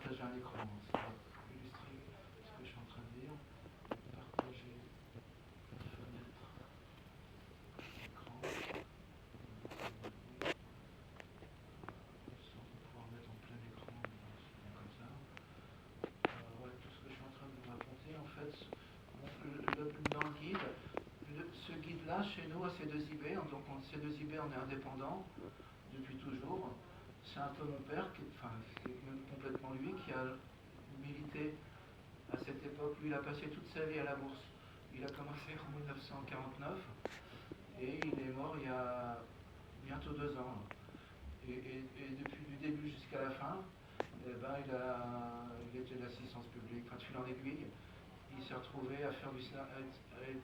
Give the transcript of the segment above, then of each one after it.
partager un écran, ça va illustrer ce que je suis en train de dire. Partager fenêtre, écran, sans pouvoir mettre en plein écran, comme ça. Ouais, tout ce que je suis en train de vous raconter, en fait, dans le guide, ce guide-là, chez nous, à C2IB, donc C2IB, on est indépendant depuis toujours. C'est un peu mon père, c'est même complètement lui, qui a milité à cette époque. Lui, il a passé toute sa vie à la bourse. Il a commencé en 1949 et il est mort il y a bientôt 2 ans. Et depuis le début jusqu'à la fin, eh ben, il était de l'assistance publique, de fil en aiguille. Il s'est retrouvé à faire à être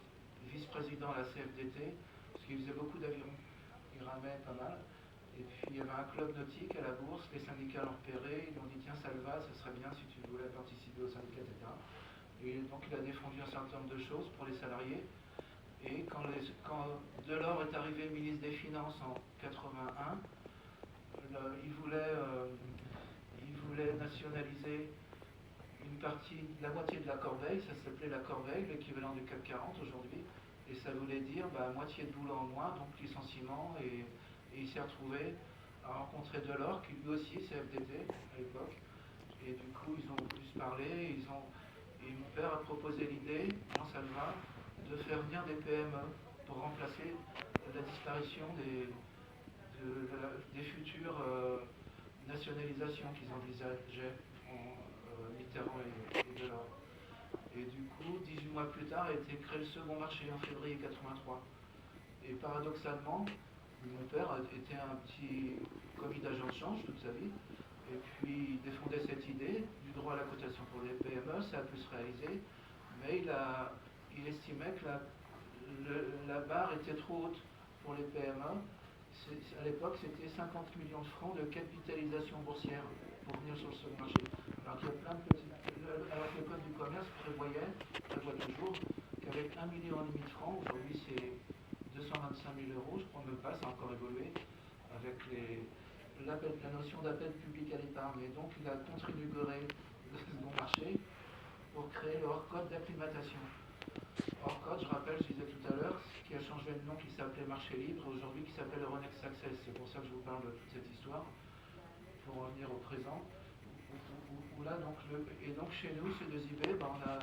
vice-président à la CFDT, parce qu'il faisait beaucoup d'avions. Il ramait pas mal. Et puis il y avait un club nautique à la bourse, les syndicats l'ont repéré, ils lui ont dit tiens Salva, ce serait bien si tu voulais participer au syndicat, etc. Et donc il a défendu un certain nombre de choses pour les salariés. Et quand Delors est arrivé ministre des Finances en 81, il voulait nationaliser une partie, la moitié de la corbeille, ça s'appelait la corbeille, l'équivalent du CAC 40 aujourd'hui, et ça voulait dire moitié de boulot en moins, donc licenciement, et il s'est retrouvé à rencontrer Delors, qui lui aussi, CFDT à l'époque, et du coup ils ont voulu se parler, et mon père a proposé l'idée, Jean Salva, de faire venir des PME pour remplacer la disparition des futures nationalisations qu'ils envisageaient, Mitterrand et Delors. Et du coup, 18 mois plus tard, a été créé le second marché en février 83. Et paradoxalement, mon père était un petit commis d'agent de change toute sa vie, et puis il défendait cette idée du droit à la cotation pour les PME, ça a pu se réaliser, mais il estimait que la barre était trop haute pour les PME. À l'époque, c'était 50 millions de francs de capitalisation boursière pour venir sur le second marché. Alors qu'il y a plein de petits. Alors que le code du commerce prévoit toujours qu'avec 1,5 million de francs, aujourd'hui c'est 225 000 euros, je crois même pas, ça a encore évolué, avec la notion d'appel public à l'épargne. Et donc il a contribué le second marché pour créer le hors-code d'acclimatation. Hors-code, je rappelle, je disais tout à l'heure, qui a changé de nom, qui s'appelait Marché Libre, aujourd'hui qui s'appelle Euronext Access. C'est pour ça que je vous parle de toute cette histoire, pour revenir au présent. Où là, donc, et donc chez nous, C2IB, on a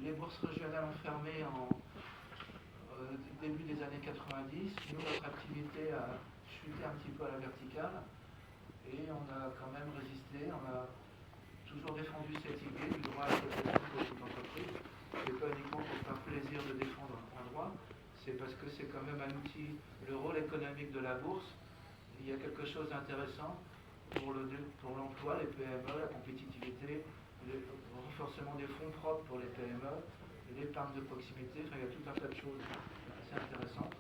les bourses régionales ont fermé en début des années 90. Nous, notre activité a chuté un petit peu à la verticale, et on a quand même résisté, on a toujours défendu cette idée du droit à la cotation pour toute entreprise. C'est pas uniquement pour faire plaisir de défendre un droit, c'est parce que c'est quand même un outil, le rôle économique de la bourse. Il y a quelque chose d'intéressant pour l'emploi, les PME, la compétitivité, le renforcement des fonds propres pour les PME, l'épargne de proximité, enfin, il y a tout un tas de choses assez intéressantes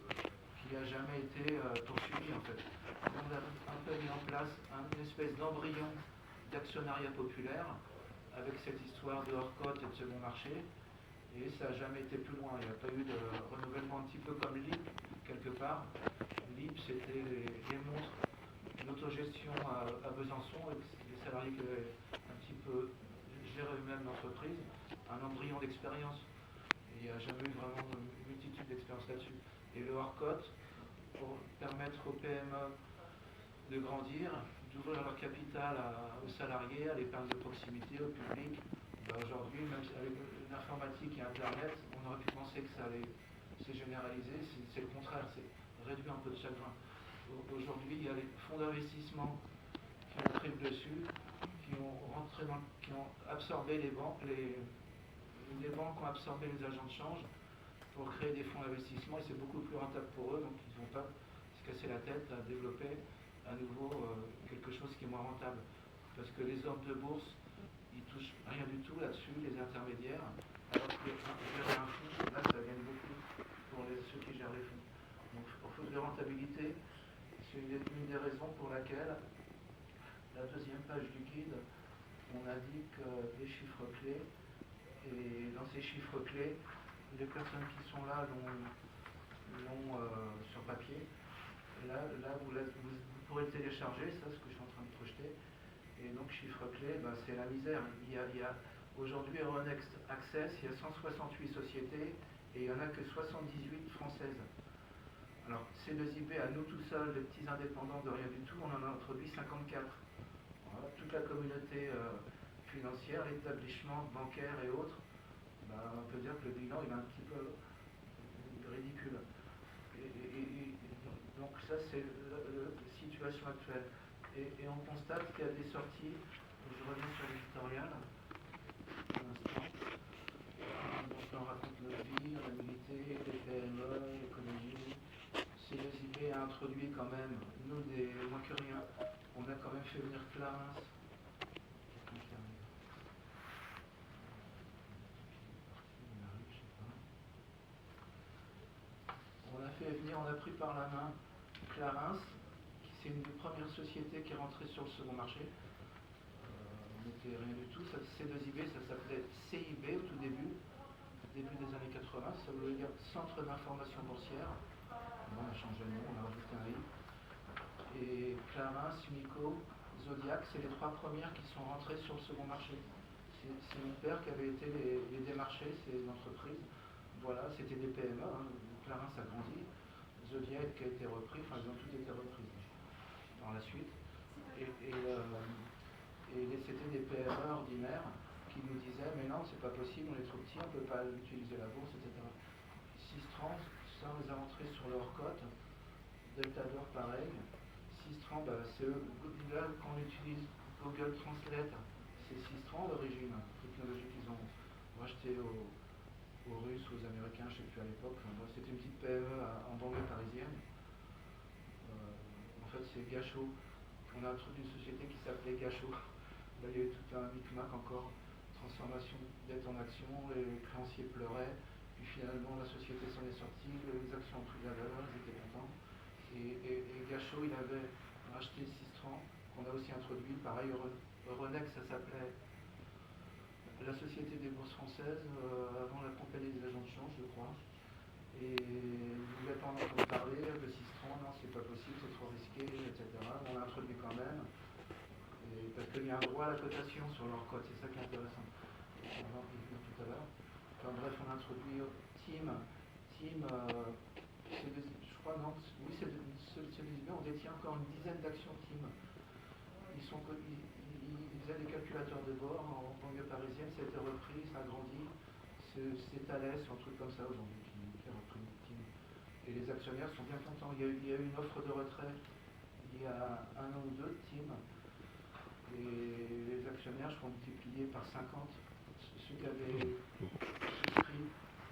qui n'a jamais été poursuivi en fait. On a un peu mis en place une espèce d'embryon d'actionnariat populaire avec cette histoire de hors-cote et de second marché, et ça n'a jamais été plus loin. Il n'y a pas eu de renouvellement, un petit peu comme l'IP quelque part. L'IP, c'était les montres, l'autogestion à Besançon, avec les salariés qui avaient un petit peu géré eux-mêmes l'entreprise, un embryon d'expérience. Il n'y a jamais eu vraiment une multitude d'expériences là-dessus. Et le hors-cote, pour permettre aux PME de grandir, d'ouvrir leur capital aux salariés, à l'épargne de proximité, au public. Aujourd'hui, même avec l'informatique et Internet, on aurait pu penser que ça allait se généraliser. C'est le contraire, c'est réduire un peu de chagrin. Aujourd'hui, il y a les fonds d'investissement qui ont pris le dessus, qui ont absorbé les banques, les banques ont absorbé les agents de change pour créer des fonds d'investissement, et c'est beaucoup plus rentable pour eux, donc ils ne vont pas se casser la tête à développer à nouveau quelque chose qui est moins rentable. Parce que les hommes de bourse, ils touchent rien du tout là-dessus, les intermédiaires, alors que gérer un fonds, là ça gagne beaucoup pour ceux qui gèrent les fonds. Donc pour faute de rentabilité, c'est une des raisons pour laquelle la deuxième page du guide, on indique les chiffres clés, et dans ces chiffres clés, les personnes qui sont là l'ont sur papier. Là vous pourrez le télécharger, ça, ce que je suis en train de projeter, Et donc, chiffre clé, c'est la misère. Il y a aujourd'hui Euronext Access, il y a 168 sociétés et il n'y en a que 78 françaises. Alors, C2IP, à nous tout seuls, les petits indépendants de rien du tout, on en a introduit 54. Voilà, toute la communauté financière, l'établissement bancaire et autres, on peut dire que le bilan il est un petit peu ridicule. Donc ça c'est la situation actuelle. Et on constate qu'il y a des sorties, je reviens sur l'éditorial, un instant, donc on raconte notre vie, la mobilité, les PME, l'écologie. C2IP a introduit quand même, nous des moins que rien, on a quand même fait venir Clarins. On a pris par la main Clarins, c'est une des premières sociétés qui est rentrée sur le second marché. On n'était rien du tout. C2IB, ça s'appelait CIB au tout début des années 80. Ça voulait dire Centre d'information boursière. Bon, on a changé le nom, on a rajouté un I. Et Clarins, Unico, Zodiac, c'est les trois premières qui sont rentrées sur le second marché. C'est mon père qui avait été les démarcher, ces entreprises. Voilà, c'était des PME. Clarins a grandi. Zodiac qui a été repris, enfin ils ont toutes été reprises dans la suite. Et c'était des PME ordinaires qui nous disaient mais non, c'est pas possible, on est trop petits, on ne peut pas utiliser la bourse, etc. Sistran, ça on les a rentrés sur leur cote. Deltador pareil. Sistran, c'est eux. Là, quand on utilise Google Translate, c'est Sistran d'origine, technologie qu'ils ont racheté aux Russes, aux Américains, je ne sais plus à l'époque. C'était une petite PME en banlieue parisienne. En fait, c'est Gachot. On a introduit une société qui s'appelait Gachot. Là, il y a eu tout un micmac encore. Transformation dette en action, les créanciers pleuraient. Puis finalement, la société s'en est sortie, les actions ont pris de la valeur, ils étaient contents. Et Gachot, il avait racheté Sistran, qu'on a aussi introduit. Pareil, Euronext, ça s'appelait la Société des bourses françaises, avant la compagnie des agents de change, je crois. Et vous ne voulez pas en entendre parler de Sistran, non, c'est pas possible, c'est trop risqué, etc. On l'a introduit quand même, parce qu'il y a un droit à la cotation sur leur cote, c'est ça qui est intéressant. On va en revenir tout à l'heure. Enfin, bref, on a introduit Team, je crois, non, oui, c'est des on détient encore une dizaine d'actions Team. Ils faisaient des calculateurs de bord en banlieue parisienne, ça a été repris, ça a grandi. C'est Thales, un truc comme ça aujourd'hui qui a repris Team. Et les actionnaires sont bien contents. Il y a eu une offre de retrait il y a un an ou deux de Team. Et les actionnaires, je crois, multipliés par 50. Ceux qui avaient souscrit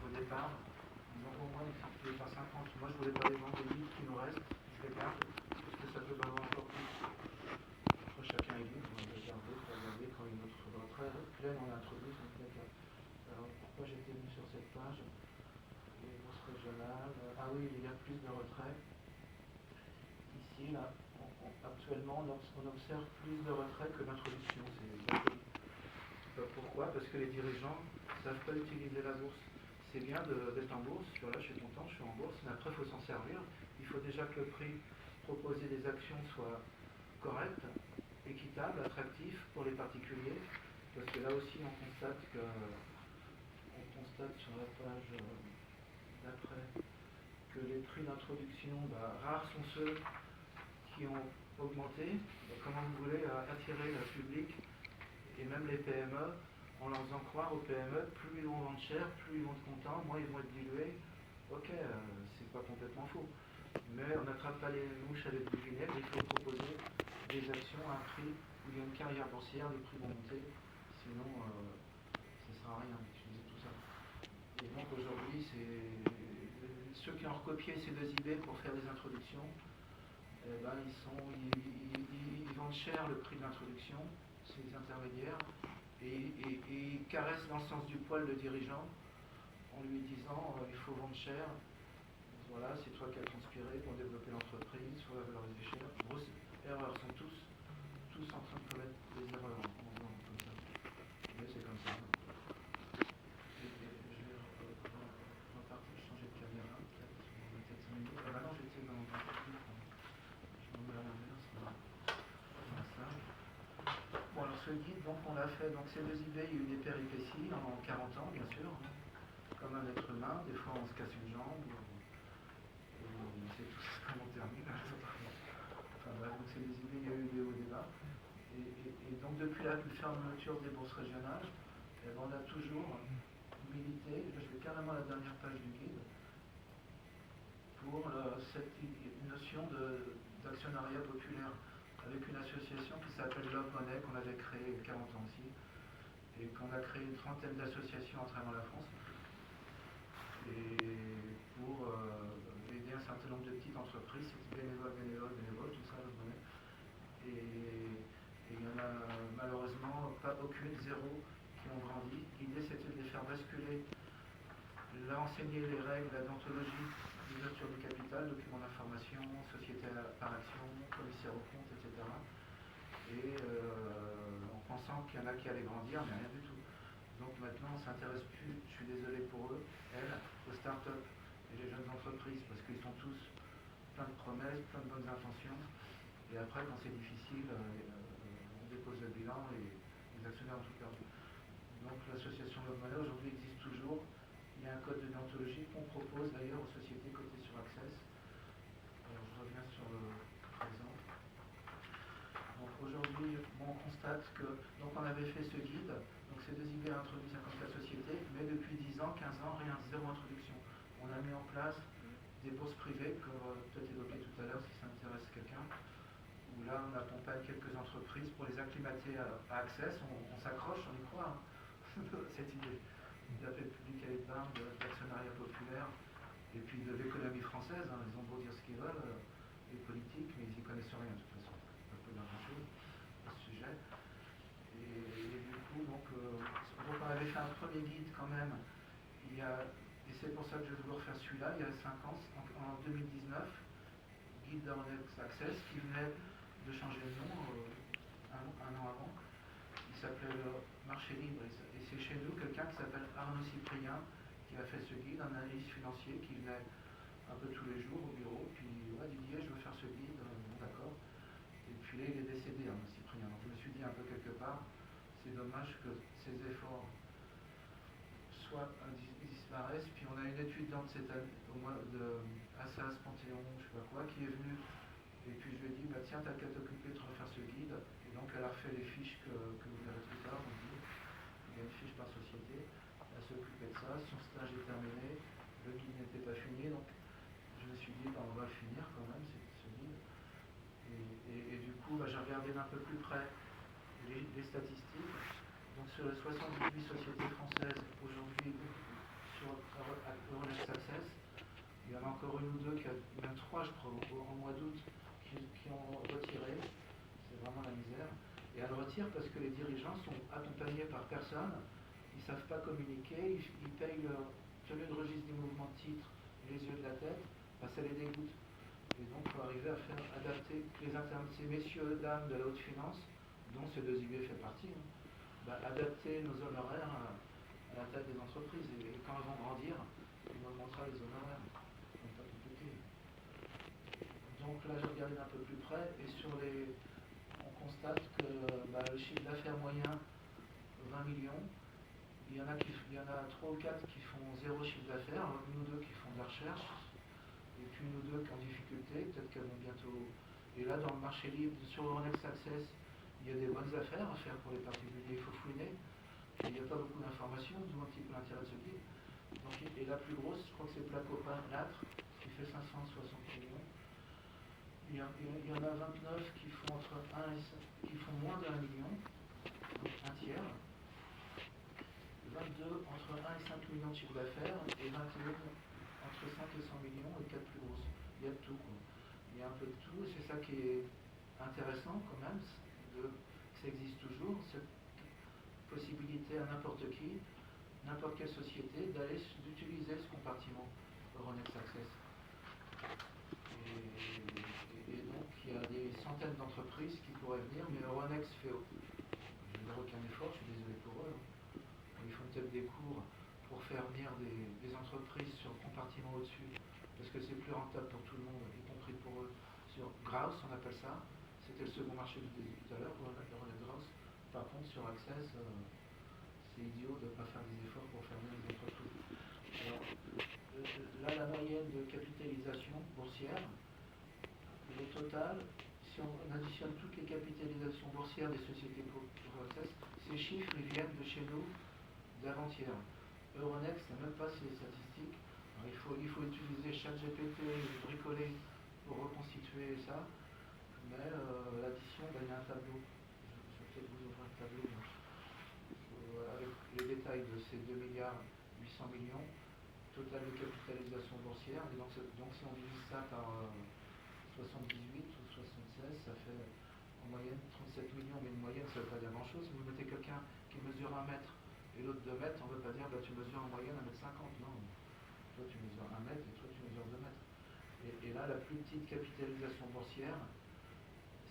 au départ, ils ont au moins multiplié par 50. Moi, je ne voulais pas les vendre, les livres qui nous restent, je les garde, parce que ça peut valoir encore plus. Après, chacun est libre, on les garder, regarder quand une autre retrait pleine, on introduit. Alors, pourquoi j'étais venu sur cette page? Les bourses régionales. Ah oui, il y a plus de retraits. Ici, là, actuellement, on observe plus de retraits que d'introduction. Pourquoi? Parce que les dirigeants ne savent pas utiliser la bourse. C'est bien d'être en bourse, là je suis content, je suis en bourse, mais après il faut s'en servir. Il faut déjà que le prix proposé des actions soit correct, équitable, attractif pour les particuliers, parce que là aussi on constate sur la page d'après que les prix d'introduction, rares sont ceux qui ont augmenté. Comment vous voulez attirer le public et même les PME, en leur faisant croire aux PME, plus ils vont vendre cher, plus ils vont être contents, moins ils vont être dilués. Ok, c'est pas complètement faux. Mais on n'attrape pas les mouches avec du vinaigre, il faut proposer des actions à un prix où il y a une carrière boursière, les prix vont monter, sinon ça ne sert à rien d'utiliser tout ça. Et donc aujourd'hui, ceux qui ont recopié ces deux idées pour faire des introductions, ils vendent cher le prix de l'introduction, c'est les intermédiaires, et ils caressent dans le sens du poil le dirigeant en lui disant il faut vendre cher, voilà, c'est toi qui as conspiré pour développer l'entreprise, il faut la valoriser cher. Grosse erreur, sont tous en train de commettre des erreurs en faisant comme ça. Mais c'est comme ça. Je vais repartir, changer de caméra, peut-être, on va peut-être 5 minutes. Ah bah non, j'étais dans je m'en mets à l'inverse, voilà. Comme ça. ce guide, donc on l'a fait, donc C2IB, il y a eu des péripéties en 40 ans, bien sûr, hein, comme un être humain, des fois on se casse une jambe, on sait tous comment on termine. Enfin bref, donc C2IB, il y a eu des hauts et des bas. Et donc depuis la fermeture des bourses régionales, eh ben, on a toujours milité, je vais carrément à la dernière page du guide, pour cette notion d'actionnariat populaire, avec une association qui s'appelle Love Money, qu'on avait créée il y a 40 ans aussi, et qu'on a créé une trentaine d'associations à travers la France, et pour aider un certain nombre de petites entreprises, bénévoles, tout ça, Love Money. Et il y en a malheureusement pas aucune, zéro, qui ont grandi. L'idée c'était de les faire basculer, leur enseigner les règles, la déontologie, l'ouverture du capital, document d'information, société par action, commissaire aux comptes, etc. Et en pensant qu'il y en a qui allaient grandir, mais rien du tout. Donc maintenant on ne s'intéresse plus, je suis désolé pour eux, elles, aux start-up et les jeunes entreprises, parce qu'ils sont tous plein de promesses, plein de bonnes intentions. Et après, quand c'est difficile, on dépose le bilan et les actionnaires ont tout perdu. Donc l'association Love Money aujourd'hui existe toujours. Il y a un code de déontologie qu'on propose d'ailleurs aux sociétés cotées sur Access. Alors je reviens sur le présent. Donc aujourd'hui, on constate que donc on avait fait ce guide. Donc C2IB a introduit 54 sociétés, mais depuis 10 ans, 15 ans, rien, zéro introduction. On a mis en place des bourses privées, comme peut-être évoqué tout à l'heure si ça intéresse quelqu'un, où là on accompagne quelques entreprises pour les acclimater à Access, on s'accroche, on y croit, hein, cette idée de la République à l'épargne, d'actionnariat populaire, et puis de l'économie française, hein, ils ont beau dire ce qu'ils veulent, les politiques, mais ils n'y connaissent rien de toute façon, un peu grand-chose à ce sujet. Et du coup, donc on avait fait un premier guide quand même, et c'est pour ça que je vais vous refaire celui-là, il y a 5 ans, en 2019, guide d'Euronext Access, qui venait de changer de nom un an avant. Il s'appelait le Marché Libre, et c'est chez nous quelqu'un qui s'appelle Arnaud Cyprien qui a fait ce guide, un analyste financier qui venait un peu tous les jours au bureau, puis ouais, Didier, je veux faire ce guide, bon, d'accord. Et puis là, il est décédé, Arnaud Cyprien. Donc je me suis dit un peu quelque part, c'est dommage que ces efforts soit disparaissent. Puis on a une étudiante cette année, au mois de Assas, Panthéon, je sais pas quoi, qui est venue. Et puis je lui ai dit, bah tiens, t'as qu'à t'occuper de refaire ce guide. Et donc elle a refait les fiches que vous verrez plus tard. Donc, il y a une fiche par société. Elle s'est occupée de ça. Son stage est terminé. Le guide n'était pas fini. Donc je me suis dit, bah, on va le finir quand même, ce guide. Et du coup, bah, j'ai regardé d'un peu plus près les statistiques. Donc sur les 78 sociétés françaises aujourd'hui sur Euronext Access, il y en a encore une ou deux, même trois je crois, au mois d'août, qui ont retiré. C'est vraiment la misère. Et elles retirent parce que les dirigeants sont accompagnés par personne, ils ne savent pas communiquer, ils payent leur tenue de registre du mouvement de titre et les yeux de la tête, bah, ça les dégoûte. Et donc il faut arriver à faire adapter ces messieurs, dames de la haute finance, dont C2IB fait partie, hein, bah, adapter nos honoraires à la taille des entreprises. Et quand elles vont grandir, on augmentera les honoraires. C'est pas compliqué. Donc là, j'ai regardé d'un peu plus près, et on constate que bah, le chiffre d'affaires moyen, 20 millions, il y en a 3 ou 4 qui font zéro chiffre d'affaires, une ou deux qui font de la recherche, et puis une ou deux qui ont en difficulté, peut-être qu'elles vont bientôt. Et là, dans le marché libre, sur Euronext Access, il y a des bonnes affaires à faire pour les particuliers, il faut fouiner. Il n'y a pas beaucoup d'informations, d'où un petit peu l'intérêt de ce guide. Donc, et la plus grosse, je crois que c'est Placopin Natre, qui fait 560 millions. Il y en a 29 qui font, qui font moins d'1 million, donc un tiers. 22 entre 1 et 5 millions de chiffre d'affaires, et 21 entre 5 et 100 millions, et 4 plus grosses. Il y a de tout, quoi. Il y a un peu de tout, et c'est ça qui est intéressant quand même, que ça existe toujours, cette possibilité à n'importe qui, n'importe quelle société, d'utiliser ce compartiment Euronext Access. Et donc il y a des centaines d'entreprises qui pourraient venir, mais Euronext fait, je ne veux dire aucun effort, je suis désolé pour eux. Ils font peut-être des cours pour faire venir des entreprises sur le compartiment au-dessus, parce que c'est plus rentable pour tout le monde, y compris pour eux. Sur Graus, on appelle ça, c'était le second marché du tout à l'heure, Euronext Graus, Par contre, sur Access, c'est idiot de ne pas faire des efforts pour fermer les entreprises. Alors, là, la moyenne de capitalisation boursière, le total, si on additionne toutes les capitalisations boursières des sociétés pour Access, ces chiffres ils viennent de chez nous d'avant-hier. Euronext n'a même pas ces statistiques. Alors, il faut utiliser ChatGPT et bricoler pour reconstituer ça, mais l'addition, il y a un tableau. Je vais peut-être vous ouvrir un tableau avec les détails de ces 2 milliards 800 millions, total de capitalisation boursière. Et donc si on divise ça par 78 ou 76, ça fait en moyenne 37 millions, mais une moyenne ça ne veut pas dire grand chose. Si vous mettez quelqu'un qui mesure 1 mètre et l'autre 2 mètres, on ne veut pas dire bah, tu mesures en moyenne 1,50 m, non. Toi tu mesures 1 mètre et toi tu mesures 2 mètres. Et là, la plus petite capitalisation boursière,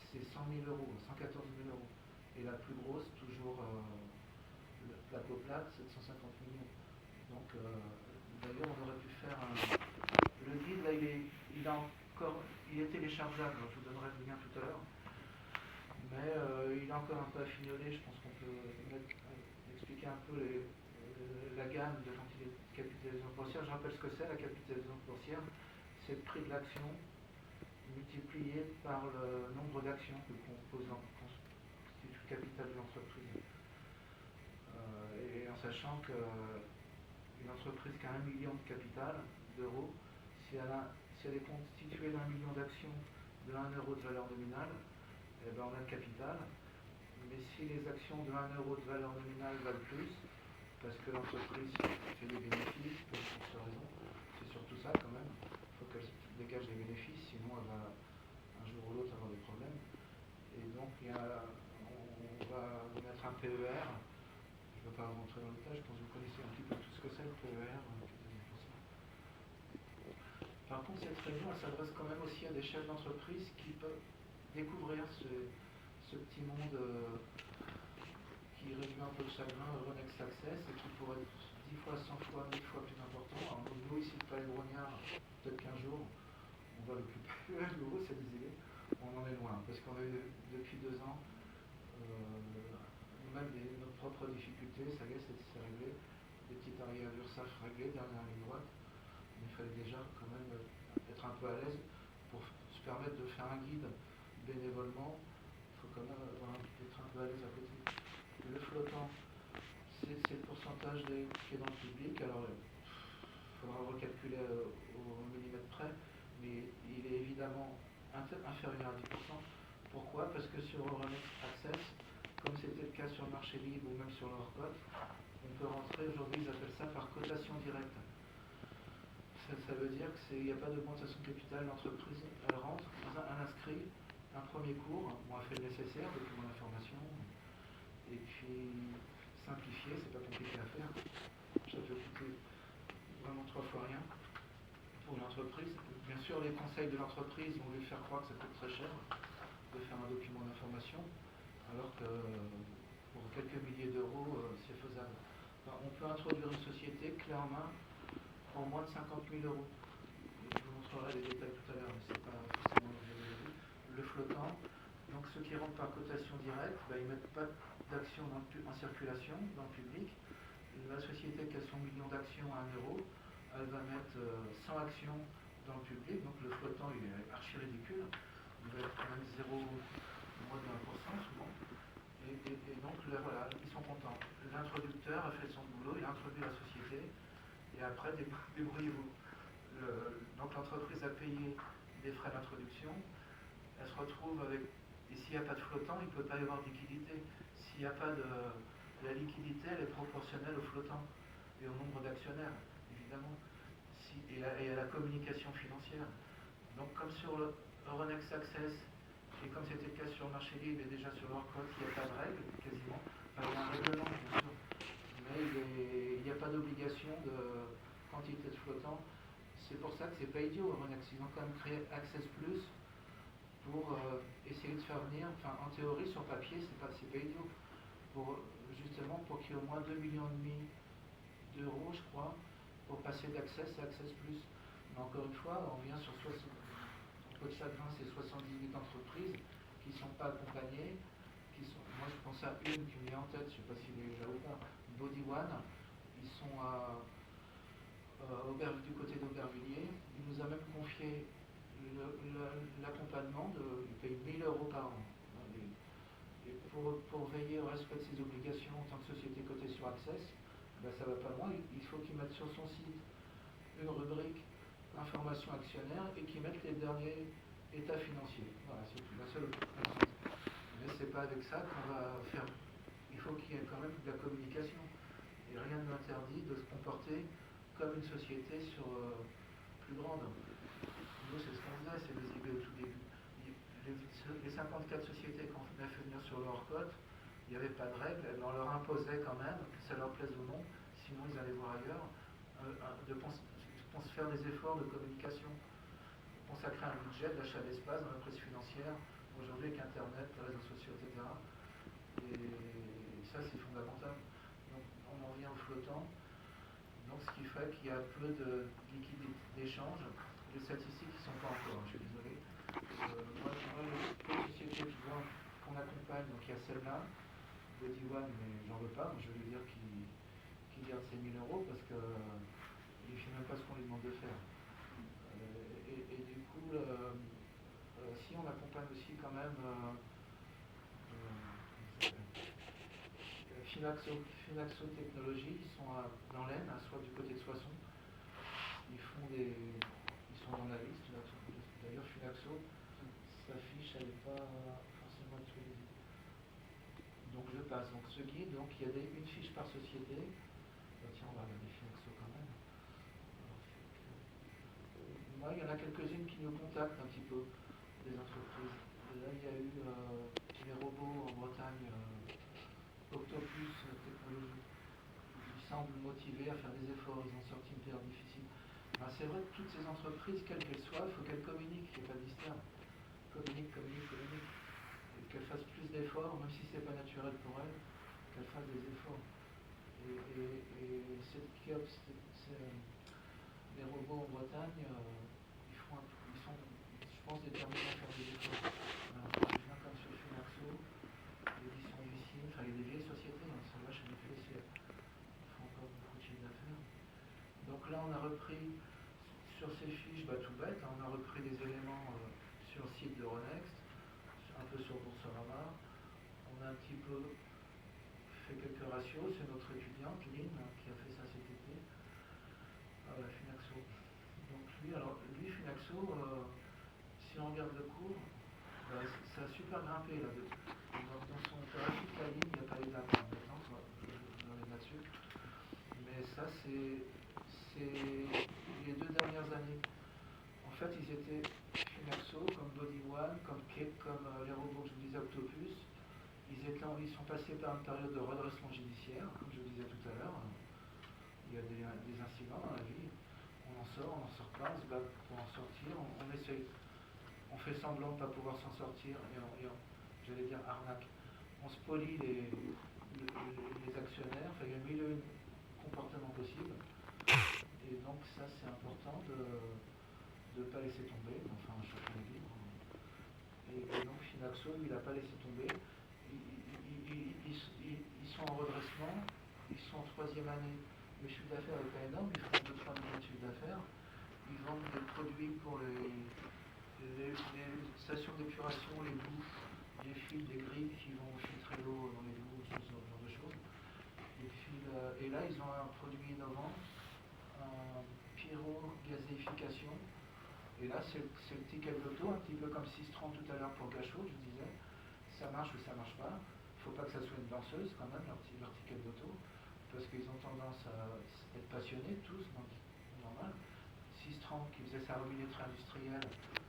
c'est 100 000 euros, 114 000 euros. Et la plus grosse, toujours la peau plate, 750 millions. Donc, d'ailleurs, on aurait pu faire un... Le guide, là, il est téléchargeable, je vous donnerai le lien tout à l'heure. Mais il est encore un peu affignolé, je pense qu'on peut expliquer un peu la gamme de capitalisation boursière. Je rappelle ce que c'est la capitalisation boursière. C'est le prix de l'action multiplié par le nombre d'actions que constitue le capital de l'entreprise. Et en sachant qu'une entreprise qui a 1 million de capital d'euros, si elle est constituée d'1 million d'actions de 1 euro de valeur nominale, eh ben on a le capital. Mais si les actions de 1 euro de valeur nominale valent plus, parce que l'entreprise fait des bénéfices, pour ce raison, c'est surtout ça quand même, il faut qu'elle dégage des bénéfices, sinon elle va un jour ou l'autre avoir des problèmes. Et donc on va mettre un PER. Je ne veux pas rentrer dans le détail, je pense que vous connaissez un petit peu tout ce que c'est le PER. Par contre, cette réunion, elle s'adresse quand même aussi à des chefs d'entreprise qui peuvent découvrir ce petit monde qui réduit un peu le chagrin, Euronext Access, et qui pourrait être 10 fois, 100 fois, 1000 fois plus important. Alors nous, ici, de Palais Brognard, peut-être qu'un jour, on va l'occuper à nouveau, cette idée. On en est loin, parce qu'on a eu depuis 2 ans même nos propres difficultés, ça y est, c'est réglé. Des petites arrières d'URSSAF réglées, dernière ligne droite. Mais il fallait déjà quand même être un peu à l'aise pour se permettre de faire un guide bénévolement. Il faut quand même être un peu à l'aise à côté. Le flottant, c'est le pourcentage qui est dans le public. Alors, il faudra recalculer au millimètre près, mais il est évidemment inférieur à 10%. Pourquoi? Parce que sur Euronext Access, comme c'était le cas sur le marché libre ou même sur leur cote, on peut rentrer, aujourd'hui ils appellent ça par cotation directe. Ça veut dire qu'il n'y a pas d'augmentation de capital, l'entreprise elle rentre, elle inscrit un premier cours, on a fait le nécessaire depuis mon information, et puis simplifier, c'est pas compliqué à faire, ça peut coûter vraiment 3 fois rien pour l'entreprise. Bien sûr, les conseils de l'entreprise vont lui faire croire que ça coûte très cher de faire un document d'information, alors que pour quelques milliers d'euros, c'est faisable. Enfin, on peut introduire une société clé en main pour moins de 50 000 euros. Je vous montrerai les détails tout à l'heure, mais ce n'est pas forcément le flottant. Donc ceux qui rentrent par cotation directe, ils ne mettent pas d'actions en circulation dans le public. La société qui a son million d'actions à 1 euro, elle va mettre 100 actions dans le public, donc le flottant il est archi ridicule. Il va être même 0, moins de 1% souvent. Et donc voilà, ils sont contents. L'introducteur a fait son boulot, il a introduit la société, et après débrouillez-vous. Donc l'entreprise a payé des frais d'introduction, elle se retrouve avec... Et s'il n'y a pas de flottant, il ne peut pas y avoir de liquidité. S'il n'y a pas de... La liquidité, elle est proportionnelle au flottant et au nombre d'actionnaires, évidemment. Et à la communication financière. Donc comme sur le Euronext Access, et comme c'était le cas sur le marché libre et déjà sur leur code, il n'y a pas de règle, quasiment. Enfin, il y a un règlement, bien sûr. Mais il n'y a pas d'obligation de quantité de flottant. C'est pour ça que c'est pas idiot, Euronext. Ils ont quand même créé Access Plus pour essayer de faire venir, enfin en théorie, sur papier, c'est pas idiot. Justement pour qu'il y ait au moins 2,5 millions d'euros, je crois, pour passer d'Access à Access Plus. Mais encore une fois, on vient sur 60... Un peu de chagrin, c'est 78 entreprises qui ne sont pas accompagnées, moi je pense à une qui me vient en tête, je ne sais pas s'il est là ou pas, Body One. Ils sont du côté d'Aubervilliers. Il nous a même confié l'accompagnement il paye 1 000 € par an. Et pour veiller au respect de ses obligations en tant que société cotée sur Access, ben ça va pas loin. Il faut qu'il mette sur son site une rubrique information actionnaire et qu'il mette les derniers états financiers. Voilà, c'est tout. La seule contrainte. Mais c'est pas avec ça qu'on va faire. Il faut qu'il y ait quand même de la communication. Et rien ne m'interdit de se comporter comme une société plus grande. Nous, c'est ce qu'on faisait, c'est les idées au tout début. Les 54 sociétés qu'on a fait venir sur leur cote, il n'y avait pas de règles, on leur imposait quand même, que ça leur plaise ou non, sinon ils allaient voir ailleurs, de faire des efforts de communication, consacrer un budget d'achat d'espace dans la presse financière, aujourd'hui avec Internet, les réseaux sociaux, etc. Et ça, c'est fondamental. Donc, on en vient au flottant. Donc, ce qui fait qu'il y a peu de liquidité d'échange. Les statistiques ne sont pas encore, je suis désolé. Moi, les sociétés qu'on accompagne, donc il y a celle-là, Body One, mais j'en veux pas. Moi, je veux lui dire qu'il garde ses 1 000 € parce qu'il ne fait même pas ce qu'on lui demande de faire. Et du coup, si on accompagne aussi quand même Finaxo Technologies, ils sont dans l'Aisne, soit du côté de Soissons. Ils sont dans la liste. D'ailleurs, Finaxo, sa fiche, elle n'est pas forcément actualisée. Donc je passe. Donc ce guide, donc il y a une fiche par société. Tiens, on va regarder Finaxo quand même. Moi, il y en a quelques-unes qui nous contactent un petit peu, des entreprises. Et là, il y a eu les robots en Bretagne, Octopus Technologies. Ils semblent motivés à faire des efforts, ils ont sorti une période difficile. Ben, c'est vrai que toutes ces entreprises, quelles qu'elles soient, il faut qu'elles communiquent, il n'y a pas de mystère. Communiquent. Et qu'elles fassent plus d'efforts, même si ce n'est pas naturel pour elles, qu'elles fassent des efforts. Et les robots en Bretagne, ils sont, je pense, déterminés à faire des efforts. Je viens comme sur Finaxo, l'édition Huissier, enfin il y a des vieilles sociétés, hein, celles-là, chez les FLC, ils font encore beaucoup de chiffre d'affaires. Donc là, on a repris sur ces fiches, tout bête, hein, on a repris des éléments sur le site de Ronext, un peu sur Boursorama. On a un petit peu fait quelques ratios, c'est notre étudiante, Lynn, qui a fait ça cet été. Finaxo. Donc lui Finaxo, si on regarde le cours, ça a super grimpé là. Dans son graphique, la ligne, il n'y a pas les dates maintenant, je reviens là-dessus. Mais ça, c'est les 2 dernières années. En fait, ils étaient Finaxo, comme Body One, comme Cape, comme les robots que je vous disais, Octopus. Ils sont passés par une période de redressement judiciaire, comme je vous disais tout à l'heure. Il y a des incidents dans la vie. On en sort pas, on se bat pour en sortir, on essaye, on fait semblant de ne pas pouvoir s'en sortir, et j'allais dire arnaque. On spolie les actionnaires, enfin il y a 1001 comportements possibles. Et donc ça c'est important de ne pas laisser tomber, enfin chacun est libre. Et donc Finaxo, lui, il n'a pas laissé tomber. Ils sont en redressement, ils sont en 3e année. Le chiffre d'affaires n'est pas énorme, ils font 2-3 millions de chiffre d'affaires. Ils vendent des produits pour les stations d'épuration, les bouches, des fils, des grilles qui vont filtrer l'eau dans les bouches, ce genre de choses. Et là, ils ont un produit innovant, en pyrogazéification. Et là, c'est le ticket de l'auto, un petit peu comme 630 tout à l'heure pour Gachot, je disais. Ça marche ou ça marche pas. Il ne faut pas que ça soit une danseuse quand même, leur ticket de l'auto, parce qu'ils ont tendance à être passionnés tous, donc normal. 630 qui faisait sa reminetterie industrielle,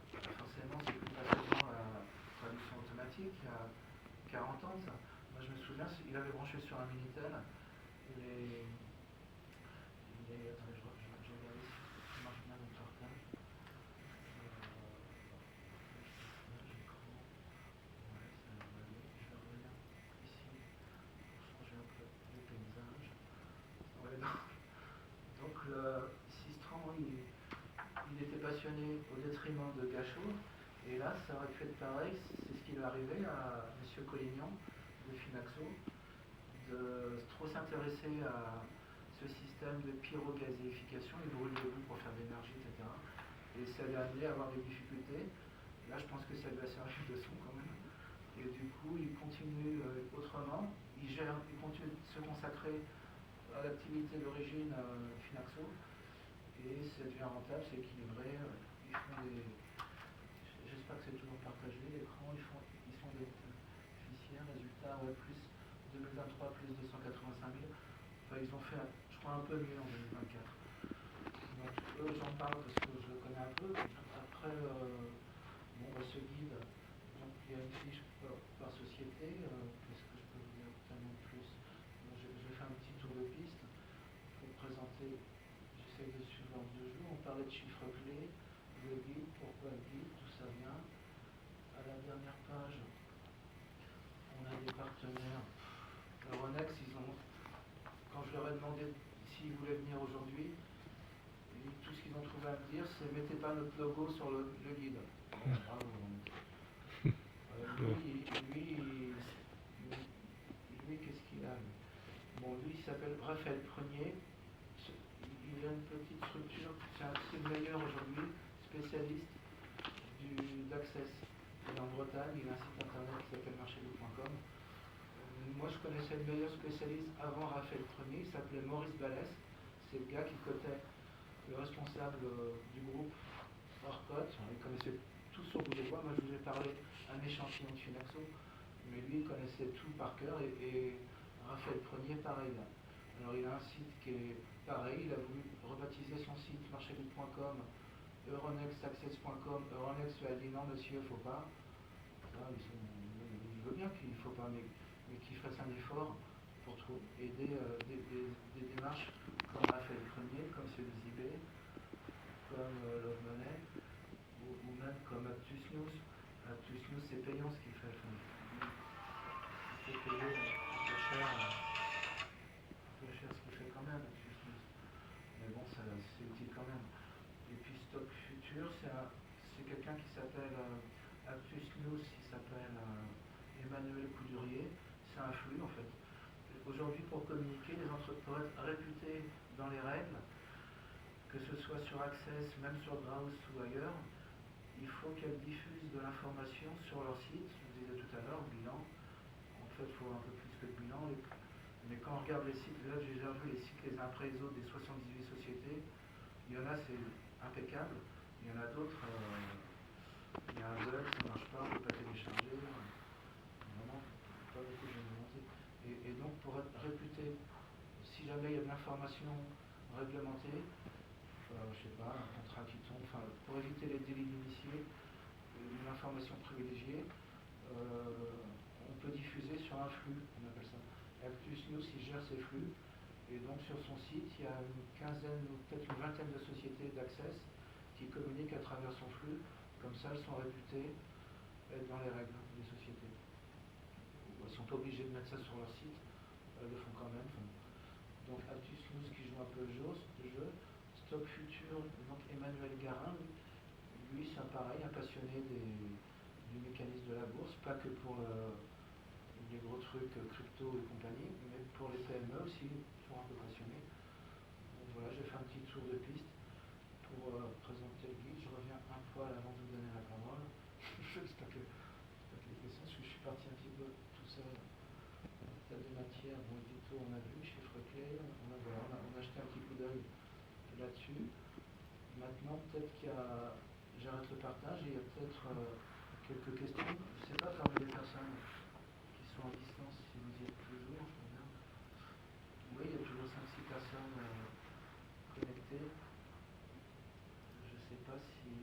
forcément c'est plus facilement la traduction automatique, il y a 40 ans ça. Moi je me souviens, il avait branché sur un Minitel attendez, je regarde si ça marche bien mon portable. L'écran. Ouais, ça va aller. Je vais revenir ici pour changer un peu le paysage. Ouais, donc le 630, il était passionné au détriment de Gachot. Et là, ça aurait pu être pareil, c'est ce qui lui est arrivé à M. Collignon. Finaxo, de trop s'intéresser à ce système de pyrogazéification, ils brûlent le bout pour faire de l'énergie, etc. Et ça l'a amené à avoir des difficultés. Là, je pense que ça lui a servi de leçon quand même. Et du coup, il continue autrement. Il continue de se consacrer à l'activité d'origine Finaxo. Et ça devient rentable, c'est équilibré. Ils font des... J'espère que c'est toujours partagé, l'écran. Ils font des fichiers, résultat, plus 2023, plus 285 000. Enfin, ils ont fait, je crois, un peu mieux en 2024. Donc, eux, j'en parle parce que je le connais un peu. Après, ce guide, donc, il y a une fiche par société. Qu'est-ce que je peux vous dire tellement plus? J'ai fait un petit tour de piste pour présenter. J'essaie de suivre l'ordre du jour. On parlait de chiffres clés, le guide, pourquoi le guide, d'où ça vient. À la dernière page, on a des partenaires. Euronext, quand je leur ai demandé s'ils voulaient venir aujourd'hui, tout ce qu'ils ont trouvé à me dire, c'est mettez pas notre logo sur le guide. Bravo. Lui, qu'est-ce qu'il a? Bon, lui, il s'appelle Raphaël Prunier. Il a une petite structure, c'est le meilleur aujourd'hui, spécialiste d'Access. Il est en Bretagne, il a un site internet qui s'appelle marchélibre.com. Moi, je connaissais le meilleur spécialiste avant Raphaël Prunier, il s'appelait Maurice Ballès. C'est le gars qui cotait le responsable du groupe Orcote. Il connaissait tout sur Bourgeois. Moi, je vous ai parlé d'un échantillon de Finaxo, mais lui, il connaissait tout par cœur. Et Raphaël Prunier, pareil. Alors, il a un site qui est pareil. Il a voulu rebaptiser son site marchélibre.com, euronextaccess.com. Euronext lui a dit non, monsieur, il ne faut pas. Là, il veut bien qu'il ne faut pas, mais qu'il fasse un effort pour aider des démarches comme Raphaël Prunier, comme celui d'eBay, comme Love Money, ou même comme Aptus News. Aptus News, c'est payant ce qu'il fait. C'est payé un peu cher ce qu'il fait quand même, Aptus News. Mais bon, c'est utile quand même. Et puis Stock Future, c'est quelqu'un qui s'appelle Aptus News, il s'appelle Emmanuel Coudurier. C'est un flux en fait. Aujourd'hui, pour communiquer, les entreprises, pour être réputées dans les règles, que ce soit sur Access, même sur Browse ou ailleurs, il faut qu'elles diffusent de l'information sur leur site. Je vous disais tout à l'heure, le bilan. En fait, il faut un peu plus que le bilan. Mais quand on regarde les sites, là j'ai déjà vu les sites les uns après les autres des 78 sociétés. Il y en a, c'est impeccable. Il y en a d'autres, il y a un bug, ça ne marche pas, on ne peut pas télécharger. Vraiment, pas beaucoup de monter. Et donc, pour être réputé, si jamais il y a de l'information réglementée, je sais pas, un contrat qui tombe, enfin, pour éviter les délits d'initiés, une information privilégiée, on peut diffuser sur un flux, on appelle ça. Aptus News, il gère ses flux, et donc sur son site, il y a une quinzaine ou peut-être une vingtaine de sociétés d'Access qui communiquent à travers son flux, comme ça elles sont réputées être dans les règles des sociétés. Elles ne sont pas obligées de mettre ça sur leur site, elles le font quand même. Donc Aptus News qui joue un peu le jeu. Stock Future, donc Emmanuel Garin, lui c'est pareil, un passionné du mécanisme de la bourse, pas que pour les gros trucs crypto et compagnie, mais pour les PME aussi, toujours un peu passionné. Donc voilà, j'ai fait un petit tour de piste pour présenter le guide. Je reviens un poil avant de vous donner la parole. J'espère que les questions, parce que je suis parti un petit peu tout seul. Tas de matière, bon, édito, on a vu, chiffres clés, on a jeté un petit coup d'œil là-dessus. Maintenant, peut-être j'arrête le partage et il y a peut-être quelques questions. Je ne sais pas parmi les personnes qui sont à distance, si vous y êtes toujours, je regarde. Oui, il y a toujours 5-6 personnes connectées. Je ne sais pas si...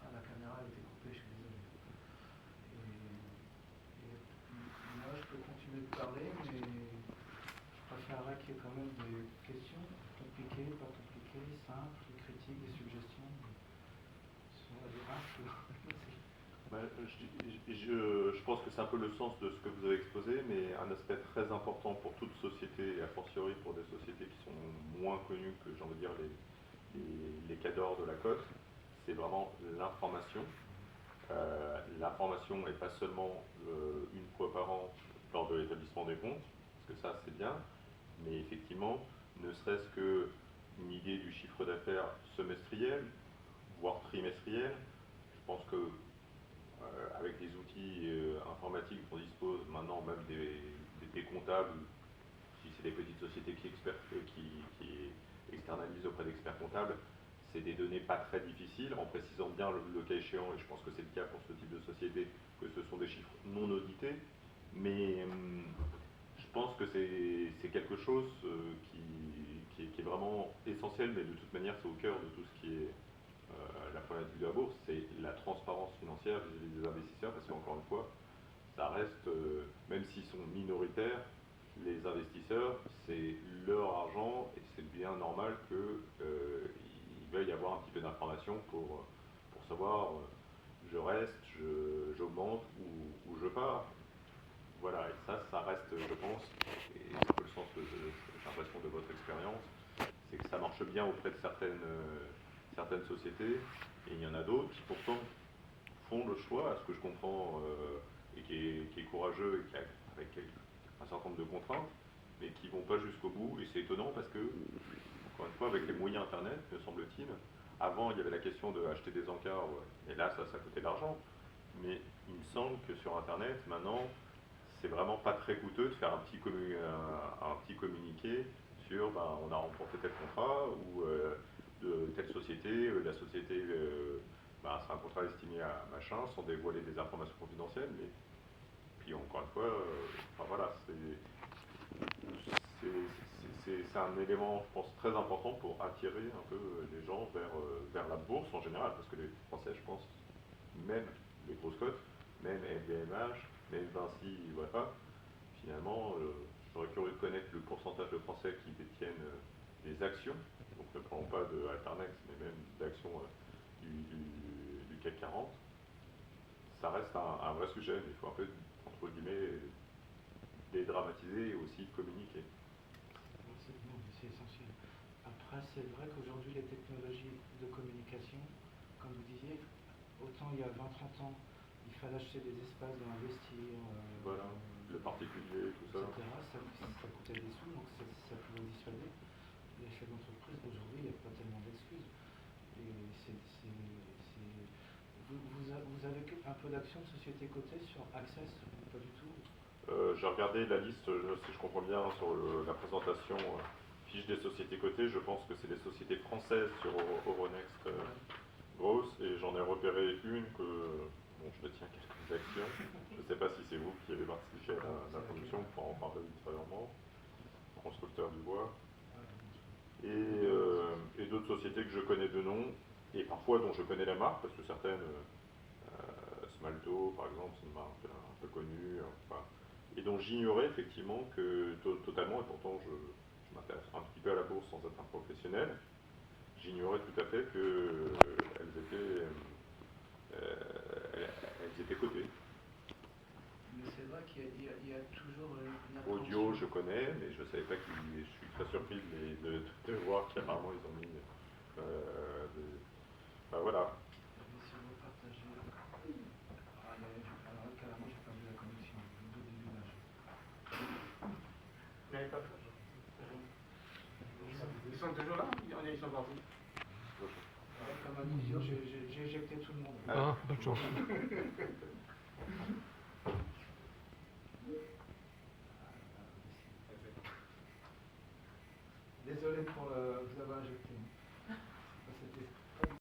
Ah, la caméra a été coupée, je suis désolé. Et moi, je peux continuer de parler, mais je préférerais qu'il y ait quand même des questions compliquées, pas compliquées, simples, des critiques, des suggestions. Sur la démarche. Je pense que c'est un peu le sens de ce que vous avez exposé, mais un aspect très important pour toute société, et a fortiori pour des sociétés qui sont moins connues que, j'ai envie de dire, les cadors de la cote, c'est vraiment l'information. L'information n'est pas seulement une fois par an lors de l'établissement des comptes, parce que ça c'est bien, mais effectivement, ne serait-ce qu'une idée du chiffre d'affaires semestriel, voire trimestriel, je pense que avec les outils informatiques dont on dispose maintenant, même des comptables, si c'est des petites sociétés qui externalisent auprès d'experts comptables, c'est des données pas très difficiles, en précisant bien le cas échéant, et je pense que c'est le cas pour ce type de société, que ce sont des chiffres non audités, mais je pense que c'est quelque chose qui est vraiment essentiel, mais de toute manière c'est au cœur de tout ce qui est la problématique de la bourse, c'est la transparence financière vis-à-vis des investisseurs, parce qu'encore une fois, ça reste, même s'ils sont minoritaires, les investisseurs, c'est leur argent et c'est bien normal qu'il veuille y avoir un petit peu d'informations pour savoir je reste, j'augmente ou je pars. Voilà, et ça reste, je pense, et c'est un peu le sens j'ai l'impression de votre expérience, c'est que ça marche bien auprès de certaines sociétés, et il y en a d'autres qui pourtant font le choix, à ce que je comprends, et qui est courageux et avec un certain nombre de contraintes, mais qui ne vont pas jusqu'au bout, et c'est étonnant parce que, encore une fois, avec les moyens Internet, me semble-t-il, avant il y avait la question d'acheter des encarts, et là ça coûtait de l'argent, mais il me semble que sur Internet, maintenant, c'est vraiment pas très coûteux de faire un petit communiqué sur on a remporté tel contrat ou de telle société, la société c'est un contrat estimé à machin, sans dévoiler des informations confidentielles, mais puis encore une fois, voilà, c'est un élément, je pense, très important pour attirer un peu les gens vers la bourse en général, parce que les Français, je pense, même les grosses cotes, même LVMH, même Vinci, voilà, finalement, je serais curieux de connaître le pourcentage de Français qui détiennent des actions, donc ne parlons pas de Alternex, mais même d'actions du CAC 40. Ça reste un vrai sujet, mais il faut un peu, entre guillemets, dédramatiser et aussi communiquer. C'est essentiel. Après, c'est vrai qu'aujourd'hui, les technologies de communication, comme vous disiez, autant il y a 20-30 ans, il fallait acheter des espaces dans investir, voilà, le particulier, tout ça. etc. Ça coûtait des sous, donc ça pouvait dissuader. Les chefs d'entreprise d'aujourd'hui, il n'y a pas tellement d'excuses. Et vous avez un peu d'actions de société cotée sur Access ou pas du tout? J'ai regardé la liste, si je comprends bien, sur la présentation fiche des sociétés cotées. Je pense que c'est des sociétés françaises sur Euronext grosses, et j'en ai repéré une que je détiens quelques actions. Je ne sais pas si c'est vous qui avez participé à la production, on pourra en parler ultérieurement. Constructeur du bois. Et d'autres sociétés que je connais de nom, et parfois dont je connais la marque, parce que certaines, Smalto par exemple, c'est une marque un peu connue, enfin, et dont j'ignorais effectivement que totalement, et pourtant je m'intéresse un petit peu à la bourse sans être un professionnel, j'ignorais tout à fait qu'elles étaient cotées. Mais c'est vrai qu'il y a toujours une Audio, je connais, mais je ne savais pas je suis très surpris de voir qu'apparemment ils ont mis voilà. Si vous partagez. Alors carrément, j'ai perdu la connexion. Au début de l'âge. Vous n'avez pas peur? Ils sont toujours là? Ils sont partis? Comme à 10 heures, j'ai éjecté tout le monde. Ah, bonne chance. Désolé pour vous avoir injecté.